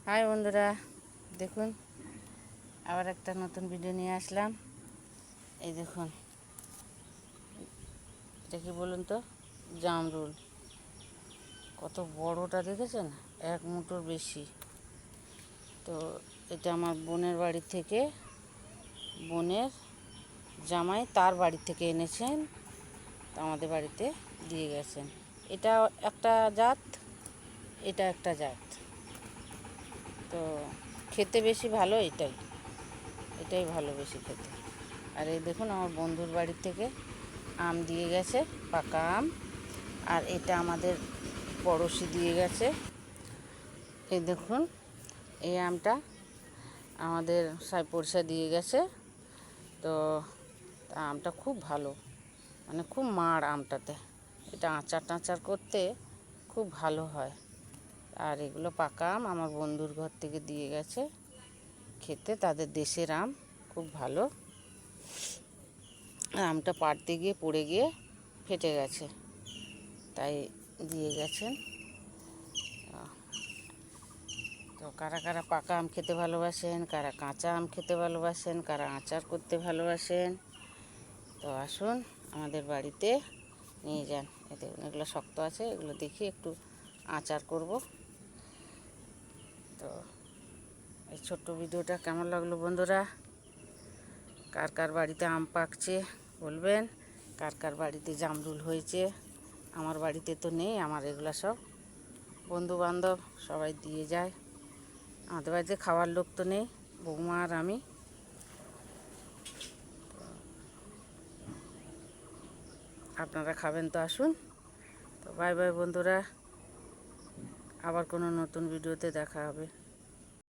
High বন্ধুরা, দেখুন আবার একটা নতুন ভিডিও নিয়ে আসলাম। এই দেখুন, এটা কি বলুন তো, জামরুল। কত বড়টা দেখেছেন, এক মুঠোর বেশি। তো এটা আমার বোনের বাড়ি থেকে, বোনের জামাই তার বাড়ি থেকে এনেছেন, তো আমাদের বাড়িতে দিয়ে গেছেন। এটা একটা জাত, এটা একটা জাত। তো খেতে বেশি ভালো এটাই ভালো বেশি খেতে। আর এই দেখুন, আমার বন্ধুর বাড়ি থেকে আম দিয়ে গেছে, পাকা আম। আর এটা আমাদের পড়োশি দিয়ে গেছে। এই দেখুন, এই আমটা আমাদের সাইপড়শা দিয়ে গেছে। তো আমটা খুব ভালো, মানে খুব মাড় আমটাতে। এটা আচার টাচার করতে খুব ভালো হয়। আর এগুলো পাকা আম আমার বন্ধুর ঘর থেকে দিয়ে গেছে। খেতে তাদের দেশের আম, খুব ভালো। আমটা পাড়তে গিয়ে পড়ে গিয়ে ফেটে গেছে, তাই দিয়ে গেছেন। তো কারা কারা পাকা আম খেতে ভালোবাসেন, কারা কাঁচা আম খেতে ভালোবাসেন, কারা আচার করতে ভালোবাসেন, তো আসুন আমাদের বাড়িতে নিয়ে যান। এই দেখুন, এগুলো শক্ত আছে, এগুলো দেখি একটু আচার করব। তো এই ছোট্ট ভিডিওটা কেমন লাগলো বন্ধুরা? কার কার বাড়িতে আম পাকছে বলবেন, কার কার বাড়িতে জামরুল হয়েছে। আমার বাড়িতে তো নেই, আমার এগুলো সব বন্ধু বান্ধব সবাই দিয়ে যায়। আমাদের বাড়িতে খাওয়ার লোক তো নেই, বৌমা আর আমি। আপনারা খাবেন তো আসুন। তো বাই বাই বন্ধুরা, আবার কোনো নতুন ভিডিওতে দেখা হবে।